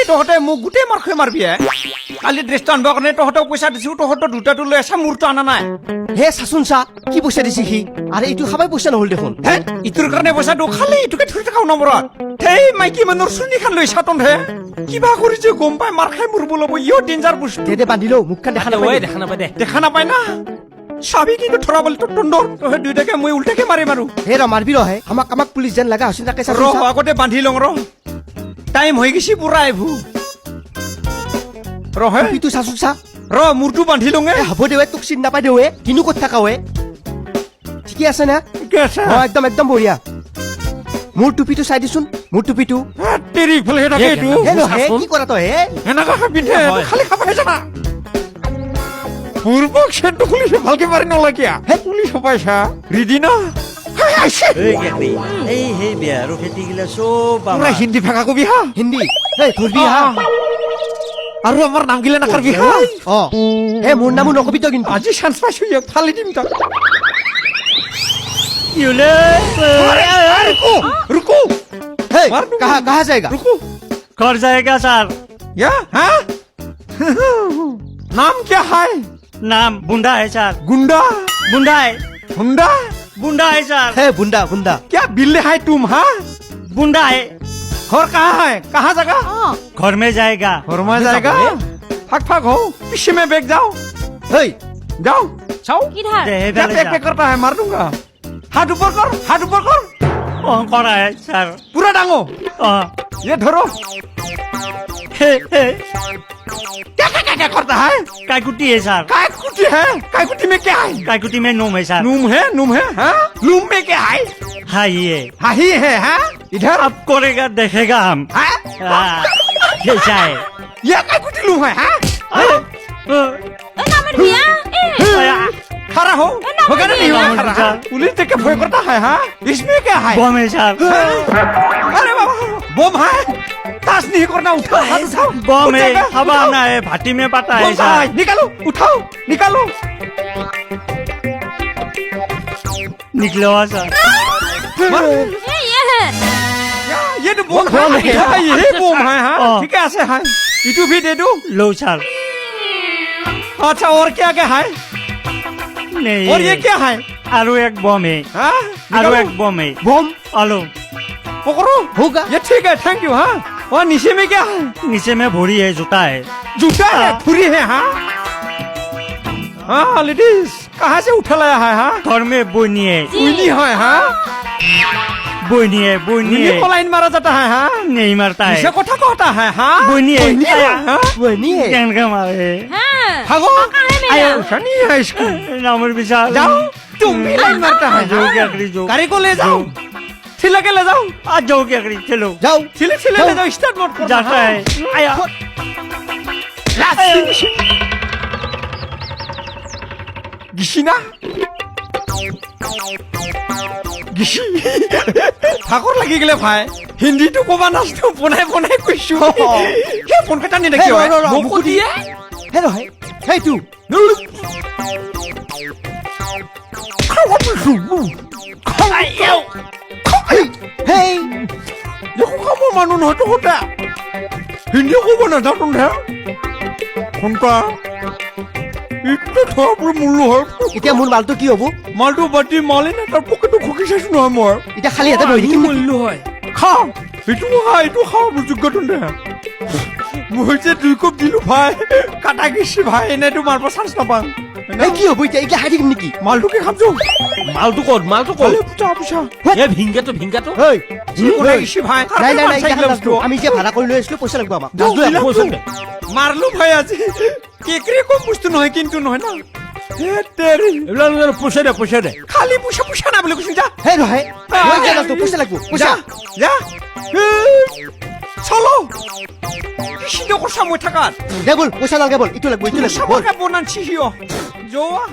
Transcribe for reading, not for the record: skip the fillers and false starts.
তহঁতে মোক গোটেই মাৰ খাই মাৰবি কালি ড্ৰেছটো আনিবৰ কাৰণে তহঁতক পইচা দিছো তহঁতৰ দুটাটো লৈ আছা মোৰটো আনা নাই হে চাচোন চা কি পইচা দিছে সি আৰে এইটো খাবাই পইচা নহল দেখোন হে ইটোৰ কাৰণে পইচাটো খালি ইটোকে ধৰি থাকাও নম্বৰত সেই মাইকী মানুহৰ চুনি খান লৈ চাতন হে কিবা কৰিছে গম পাই মাৰ খাই মৰিব ল'ব ইও ডেঞ্জাৰ বস্তু দে বান্ধিলো মুখখন দেখা নাপায় দেখা নাপায় না চাবি কিন্তু ধৰা বলে তোৰ টন্দৰ তহে দুইটাকে মই উল্টাকে মাৰিম আৰু হে ৰ মাৰবি ৰহে আমাক পুলিচ যেন লাগা হৈছে তাকে চাচোন ৰ আগতে বান্ধি লওঁ ৰ টাইম হৈ গৈছে পুৰা আহিবো ৰহে পিটো চাচোন চা ৰ মূৰটো বান্ধি লওঁ হ'ব দে তোক চিন নাপাই দে কিনো ক'ত থাকা ঠিকে আছে না ঠিকে আছে একদম বঢ়িয়া মোৰ টুপিটো চাই দিচোন মোৰ টুপিটো তেৰি ফলে থাকে এইটো কি কৰা তই হে এনেকা পিন্ধে খালি খাবাই যা পূৰ্বক সেটো খুলিছে ভালকে মাৰি নলাকিয়া হে পুলিচ পাইছা ৰিদি না এই বিয়া আৰু খেতি গিলা চব পুৰা হিন্দী ভাষা কবি হা হিন্দী এই ধৰবি হা আৰু আমাৰ নাম গিলা নাকাৰবি হা হে মোৰ নামো নকবি তই কিন্তু আজি চান্স পাইছো ইয়াক ফালি দিম তই रुको कहाँ जाएगा रुको घर जाएगा सर या हाँ नाम क्या है नाम बुंडा है सर गुंडा बुंडा है बुंडा बुंडा है सर है बुंडा क्या बिल्ले है तुम हाँ बुंडा है घर कहाँ है कहाँ जगह घर में जाएगा फक फक हो पीछे में बैठ जाओ जाओ क्या पैक करता है मार दूंगा हाथ ऊपर कर करा है सर पूरा डांगो ये धरो क्या करता है कायकुटी है सर कायकुटी में क्या है कायकुटी में नूम है सर नूम है हाँ नूम में क्या है हाई है हाँ इधर अब करेगा देखेगा हम कैसा है ये कायकुटी लूम है हाँ खड़ा हो होगा नहीं होगा पुलिस देख के भय करता है हाँ इसमें क्या है बम है सर अरे बाबा बम है ताश नहीं करना उठाओ हाथ उठाओ बम है हवा आना है भाटी में पता है सर निकालो उठाओ निकालो निकलो सर ये तो बम है ये बम है हाँ ठीक है ऐसे है इटू भी दे दो लो सर अच्छा और क्या क्या है नहीं और ये क्या है आलू एक बम है आलू एक बम है बम आलू पकड़ो होगा ये ठीक है थैंक यू हाँ और नीचे में क्या है नीचे में भूरी है जूता है फुरी है हाँ लेडीज कहाँ से उठा लाया है हाँ घर में बोनी है हाँ बोनी है को लाइन मारा जाता है हाँ नहीं मारता है इसे कोठा कहता है हाँ बोनी है है मारे भागो शनि है इसको नामर विशाल जाओ तुम भी लाइन मारता है जो क्या करी जो गाड़ी को ले जाओ छिला के ले जाओ आज जाओ क्या करी चलो जाओ छिले ले जाओ स्टार्ट मोड कर जाता है आया गिशिना गिशी ঠাকুর লাগি গেলে ভাই হিন্দিটো কবা নাচতো বনাই কৈছো হে ফোন কাটা নি দেখি মোকো দিয়ে হে ৰহে হে তু হেই দেখো কামৰ মানুহ নহয় তো হতা হিন্দী কব নাজানো হে ফোনটা ইটো থোৱাৰ মূল্য হয় এতিয়া মোৰ মালটো কি হ'ব মালটো বাটি মালে না তাৰ পকেটটো খুকি চাইছো নহয় মই এতিয়া খালি এটা বহি কি মূল্য হয় এইটো খাওঁ যোগ্যটো নে মই যে 2 কাপ দিলো ভাই কাটা গেছি ভাই এনেটো মাৰব চান্স নাপাম কি হ'ব এতিয়া এইটা হাৰি দিম নেকি মালটো কি খামছো মালটো কত পুছা এ ভিংগাটো হেই গেছি ভাই নাই আমি যে ভাড়া কৰি লৈ আছিলো পইচা লাগিব আমাক মারলু ভাই আজি কেকরে কম বস্তু নহয় কিন্তু নহয় না হে তেরি এগুলা পয়সা দে খালি পয়সা না বলে কিছু যা হে ৰহে মই জানো তো পইচা লাগিব পইসা যা চলো কিছি নকর সময় থাকার দে বল পইসা নালগে বল ইটো লাগিব বল বনান ছিহিও যোৱা